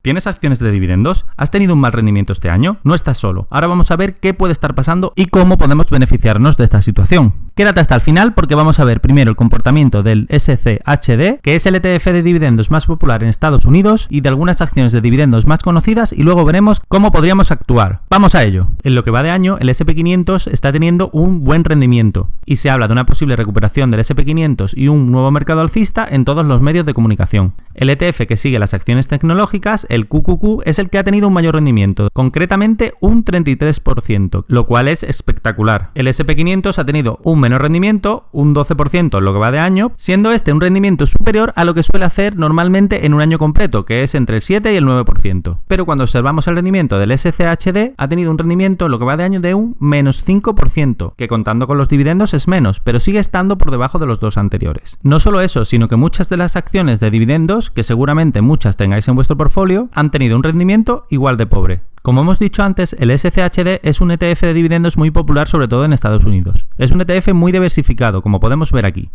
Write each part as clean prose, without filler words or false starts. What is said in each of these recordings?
¿Tienes acciones de dividendos? ¿Has tenido un mal rendimiento este año? No estás solo. Ahora vamos a ver qué puede estar pasando y cómo podemos beneficiarnos de esta situación. Quédate hasta el final porque vamos a ver primero el comportamiento del SCHD, que es el ETF de dividendos más popular en Estados Unidos, y de algunas acciones de dividendos más conocidas, y luego veremos cómo podríamos actuar. ¡Vamos a ello! En lo que va de año, el S&P 500 está teniendo un buen rendimiento y se habla de una posible recuperación del S&P 500 y un nuevo mercado alcista en todos los medios de comunicación. El ETF que sigue las acciones tecnológicas, el QQQ, es el que ha tenido un mayor rendimiento, concretamente un 33%, lo cual es espectacular. El S&P 500 ha tenido un menor rendimiento, un 12% en lo que va de año, siendo este un rendimiento superior a lo que suele hacer normalmente en un año completo, que es entre el 7 y el 9%. Pero cuando observamos el rendimiento del SCHD, ha tenido un rendimiento en lo que va de año de un menos 5%, que contando con los dividendos es menos, pero sigue estando por debajo de los dos anteriores. No solo eso, sino que muchas de las acciones de dividendos, que seguramente muchas tengáis en vuestro portfolio, han tenido un rendimiento igual de pobre. Como hemos dicho antes, el SCHD es un ETF de dividendos muy popular, sobre todo en Estados Unidos. Es un ETF muy diversificado, como podemos ver aquí.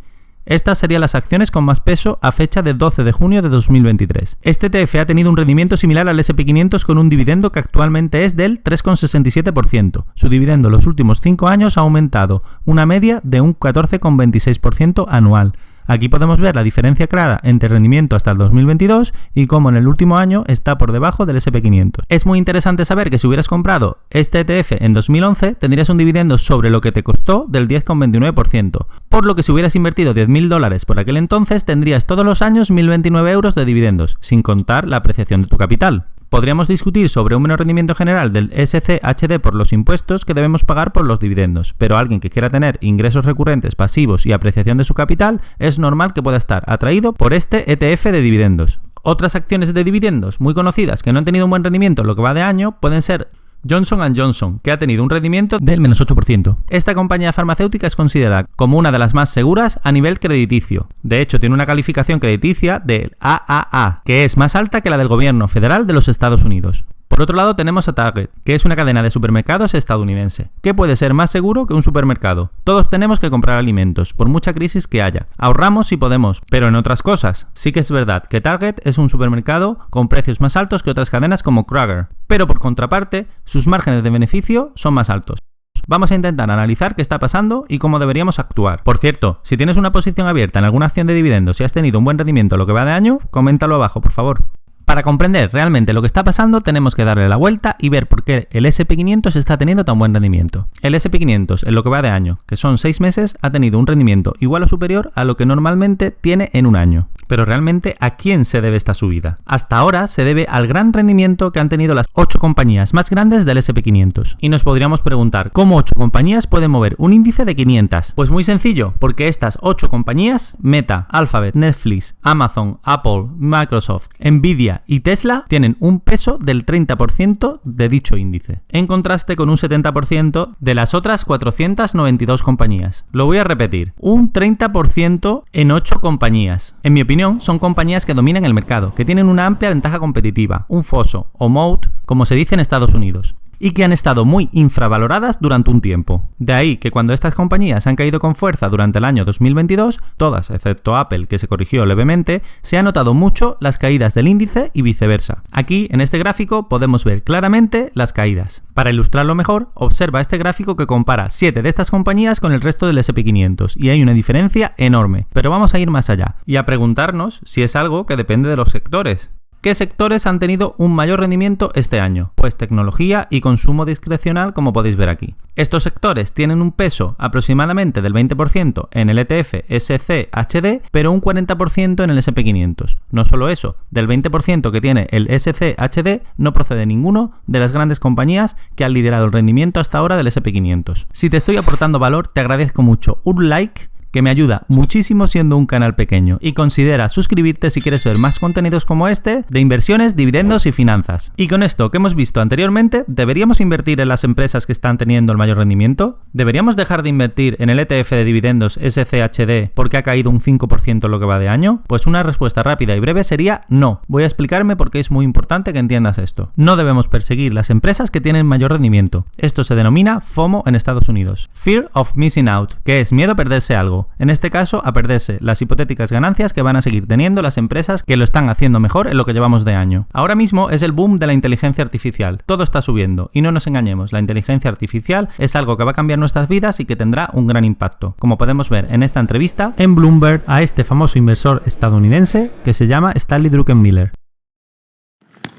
Estas serían las acciones con más peso a fecha de 12 de junio de 2023. Este ETF ha tenido un rendimiento similar al S&P 500 con un dividendo que actualmente es del 3,67%. Su dividendo en los últimos 5 años ha aumentado una media de un 14,26% anual. Aquí podemos ver la diferencia clara entre rendimiento hasta el 2022 y cómo en el último año está por debajo del S&P 500. Es muy interesante saber que si hubieras comprado este ETF en 2011 tendrías un dividendo sobre lo que te costó del 10,29%, por lo que si hubieras invertido $10.000 por aquel entonces tendrías todos los años 1.029 euros de dividendos, sin contar la apreciación de tu capital. Podríamos discutir sobre un menor rendimiento general del SCHD por los impuestos que debemos pagar por los dividendos, pero alguien que quiera tener ingresos recurrentes pasivos y apreciación de su capital es normal que pueda estar atraído por este ETF de dividendos. Otras acciones de dividendos muy conocidas que no han tenido un buen rendimiento en lo que va de año pueden ser Johnson & Johnson, que ha tenido un rendimiento del menos 8%. Esta compañía farmacéutica es considerada como una de las más seguras a nivel crediticio. De hecho, tiene una calificación crediticia del AAA, que es más alta que la del gobierno federal de los Estados Unidos. Por otro lado tenemos a Target, que es una cadena de supermercados estadounidense. ¿Qué puede ser más seguro que un supermercado? Todos tenemos que comprar alimentos, por mucha crisis que haya. Ahorramos si podemos, pero en otras cosas. Sí que es verdad que Target es un supermercado con precios más altos que otras cadenas como Kroger, pero por contraparte, sus márgenes de beneficio son más altos. Vamos a intentar analizar qué está pasando y cómo deberíamos actuar. Por cierto, si tienes una posición abierta en alguna acción de dividendos y has tenido un buen rendimiento lo que va de año, coméntalo abajo, por favor. Para comprender realmente lo que está pasando, tenemos que darle la vuelta y ver por qué el S&P 500 está teniendo tan buen rendimiento. El S&P 500, en lo que va de año, que son 6 meses, ha tenido un rendimiento igual o superior a lo que normalmente tiene en un año. Pero realmente, ¿a quién se debe esta subida? Hasta ahora se debe al gran rendimiento que han tenido las 8 compañías más grandes del S&P 500. Y nos podríamos preguntar, ¿cómo 8 compañías pueden mover un índice de 500? Pues muy sencillo, porque estas 8 compañías, Meta, Alphabet, Netflix, Amazon, Apple, Microsoft, Nvidia y Tesla, tienen un peso del 30% de dicho índice, en contraste con un 70% de las otras 492 compañías. Lo voy a repetir, un 30% en 8 compañías. En mi opinión, son compañías que dominan el mercado, que tienen una amplia ventaja competitiva, un foso o moat, como se dice en Estados Unidos, y que han estado muy infravaloradas durante un tiempo. De ahí que cuando estas compañías han caído con fuerza durante el año 2022, todas, excepto Apple, que se corrigió levemente, se han notado mucho las caídas del índice y viceversa. Aquí, en este gráfico, podemos ver claramente las caídas. Para ilustrarlo mejor, observa este gráfico que compara 7 de estas compañías con el resto del S&P 500, y hay una diferencia enorme. Pero vamos a ir más allá, y a preguntarnos si es algo que depende de los sectores. ¿Qué sectores han tenido un mayor rendimiento este año? Pues tecnología y consumo discrecional, como podéis ver aquí. Estos sectores tienen un peso aproximadamente del 20% en el ETF SCHD, pero un 40% en el S&P 500. No solo eso, del 20% que tiene el SCHD no procede ninguno de las grandes compañías que han liderado el rendimiento hasta ahora del S&P 500. Si te estoy aportando valor, te agradezco mucho un like, que me ayuda muchísimo siendo un canal pequeño, y considera suscribirte si quieres ver más contenidos como este de inversiones, dividendos y finanzas. Y con esto que hemos visto anteriormente, ¿deberíamos invertir en las empresas que están teniendo el mayor rendimiento? ¿Deberíamos dejar de invertir en el ETF de dividendos SCHD porque ha caído un 5% en lo que va de año? Pues una respuesta rápida y breve sería no. Voy a explicarme por qué es muy importante que entiendas esto. No debemos perseguir las empresas que tienen mayor rendimiento. Esto se denomina FOMO en Estados Unidos, Fear of Missing Out, que es miedo a perderse algo. tiempo. En este caso, a perderse las hipotéticas ganancias que van a seguir teniendo las empresas que lo están haciendo mejor en lo que llevamos de año. Ahora mismo es el boom de la inteligencia artificial. Todo está subiendo y no nos engañemos, la inteligencia artificial es algo que va a cambiar nuestras vidas y que tendrá un gran impacto. Como podemos ver en esta entrevista en Bloomberg a este famoso inversor estadounidense que se llama Stanley Druckenmiller.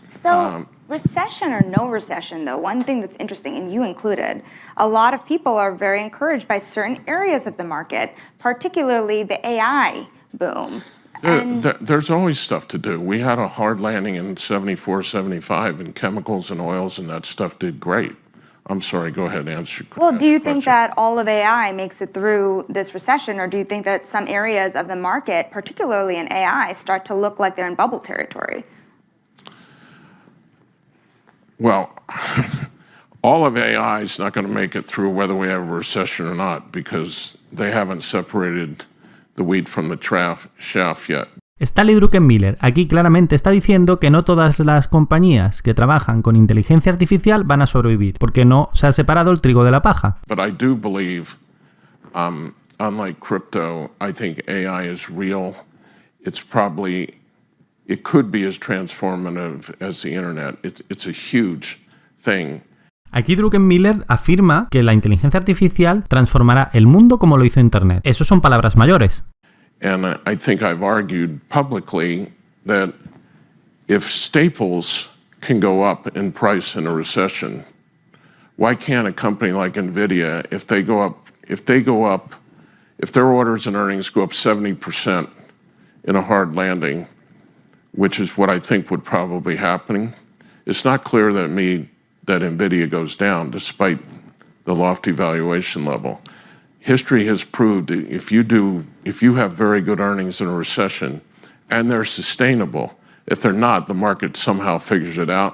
So, recession or no recession, though, one thing that's interesting, and you included, a lot of people are very encouraged by certain areas of the market, particularly the AI boom. There's always stuff to do. We had a hard landing in 74, 75 in chemicals and oils, and that stuff did great. I'm sorry, go ahead and answer your question. Well, do you think that all of AI makes it through this recession, or do you think that some areas of the market, particularly in AI, start to look like they're in bubble territory? Well, all of AI is not going to make it through whether we have a recession or not, because they haven't separated the wheat from the chaff yet. Stanley Druckenmiller aquí claramente está diciendo que no todas las compañías que trabajan con inteligencia artificial van a sobrevivir, porque no se ha separado el trigo de la paja. But I do believe, unlike crypto, I think AI is real. It could be as transformative as the internet. It's a huge thing. Aquí Druckenmiller afirma que la inteligencia artificial transformará el mundo como lo hizo Internet. Eso son palabras mayores. And I think I've argued publicly that if staples can go up in price in a recession, why can't a company like Nvidia, if their orders and earnings go up 70% in a hard landing, which is what I think would probably happen. It's not clear that Nvidia goes down despite the lofty valuation level. History has proved that if you have very good earnings in a recession and they're sustainable, if they're not, the market somehow figures it out.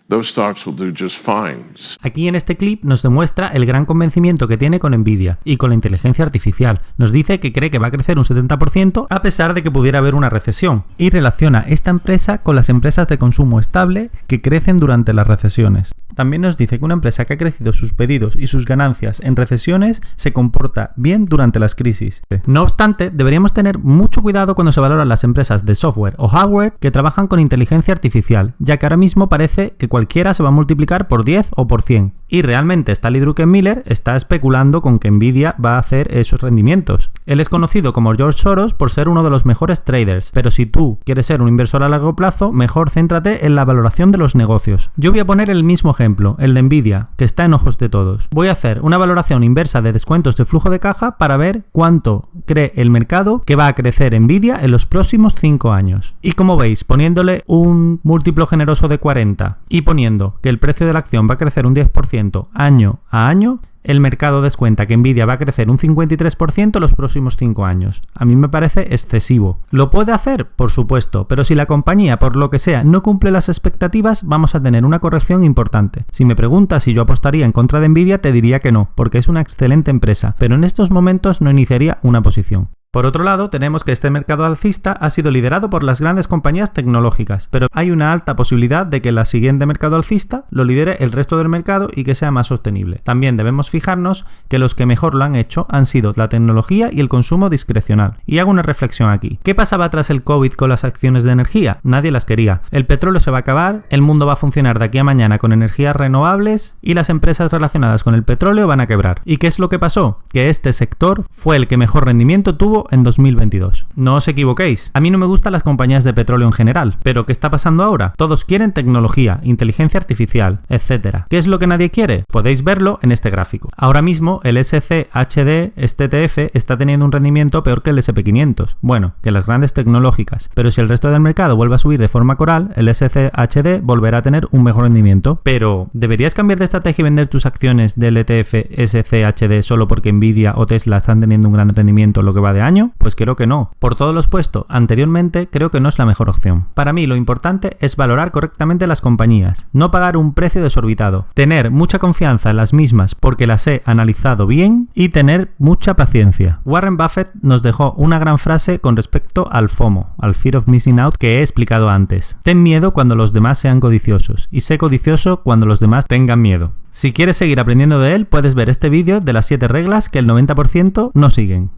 Those stocks will do just fine. Aquí en este clip nos demuestra el gran convencimiento que tiene con Nvidia y con la inteligencia artificial. Nos dice que cree que va a crecer un 70% a pesar de que pudiera haber una recesión. Y relaciona esta empresa con las empresas de consumo estable que crecen durante las recesiones. También nos dice que una empresa que ha crecido sus pedidos y sus ganancias en recesiones se comporta bien durante las crisis. No obstante, deberíamos tener mucho cuidado cuando se valoran las empresas de software o hardware que trabajan con inteligencia artificial, ya que ahora mismo parece que cualquiera se va a multiplicar por 10 o por 100. Y realmente Stanley Druckenmiller está especulando con que Nvidia va a hacer esos rendimientos. Él es conocido como George Soros por ser uno de los mejores traders, pero si tú quieres ser un inversor a largo plazo, mejor céntrate en la valoración de los negocios. Yo voy a poner el mismo ejemplo, el de Nvidia, que está en ojos de todos. Voy a hacer una valoración inversa de descuentos de flujo de caja para ver cuánto cree el mercado que va a crecer Nvidia en los próximos 5 años. Y como veis, poniéndole un múltiplo generoso de 40 y poniendo que el precio de la acción va a crecer un 10% año a año, el mercado descuenta que Nvidia va a crecer un 53% los próximos 5 años. A mí me parece excesivo. ¿Lo puede hacer? Por supuesto, pero si la compañía, por lo que sea, no cumple las expectativas, vamos a tener una corrección importante. Si me preguntas si yo apostaría en contra de Nvidia, te diría que no, porque es una excelente empresa, pero en estos momentos no iniciaría una posición. Por otro lado, tenemos que este mercado alcista ha sido liderado por las grandes compañías tecnológicas, pero hay una alta posibilidad de que la siguiente mercado alcista lo lidere el resto del mercado y que sea más sostenible. También debemos fijarnos que los que mejor lo han hecho han sido la tecnología y el consumo discrecional. Y hago una reflexión aquí. ¿Qué pasaba tras el COVID con las acciones de energía? Nadie las quería. El petróleo se va a acabar, el mundo va a funcionar de aquí a mañana con energías renovables y las empresas relacionadas con el petróleo van a quebrar. ¿Y qué es lo que pasó? Que este sector fue el que mejor rendimiento tuvo en 2022. No os equivoquéis, a mí no me gustan las compañías de petróleo en general, pero ¿qué está pasando ahora? Todos quieren tecnología, inteligencia artificial, etc. ¿Qué es lo que nadie quiere? Podéis verlo en este gráfico. Ahora mismo el SCHD, este ETF, está teniendo un rendimiento peor que el SP500, bueno, que las grandes tecnológicas, pero si el resto del mercado vuelve a subir de forma coral, el SCHD volverá a tener un mejor rendimiento. Pero, ¿deberías cambiar de estrategia y vender tus acciones del ETF SCHD solo porque Nvidia o Tesla están teniendo un gran rendimiento lo que va de año? Pues creo que no. Por todo lo expuesto anteriormente, creo que no es la mejor opción. Para mí lo importante es valorar correctamente las compañías, no pagar un precio desorbitado, tener mucha confianza en las mismas porque las he analizado bien y tener mucha paciencia. Warren Buffett nos dejó una gran frase con respecto al FOMO, al Fear of Missing Out, que he explicado antes. Ten miedo cuando los demás sean codiciosos y sé codicioso cuando los demás tengan miedo. Si quieres seguir aprendiendo de él, puedes ver este vídeo de las 7 reglas que el 90% no siguen.